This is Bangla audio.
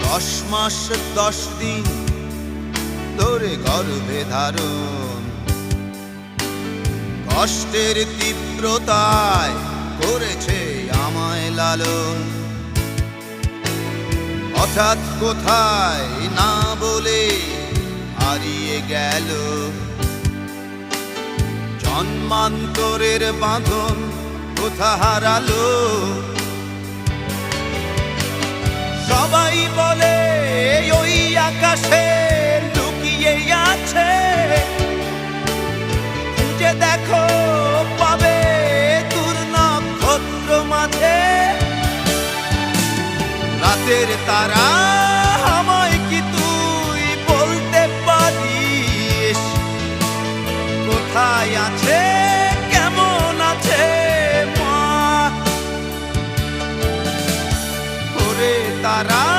10 মাস 10 দিন ধরে গর্ভে ধারণ, কষ্টের তীব্রতায় করেছে আমায় লালন। হঠাৎ কোথায় না বলে হারিয়ে গেল, জন্মান্তরের বাঁধন কোথা হারালো। সবাই বলে ওই আকাশে লুকিয়ে আছে, খুঁজে দেখো পাবে দূর নক্ষত্র মাঝে। রাতের তারা আমায় কি তুই বলতে পারিস, কোথায়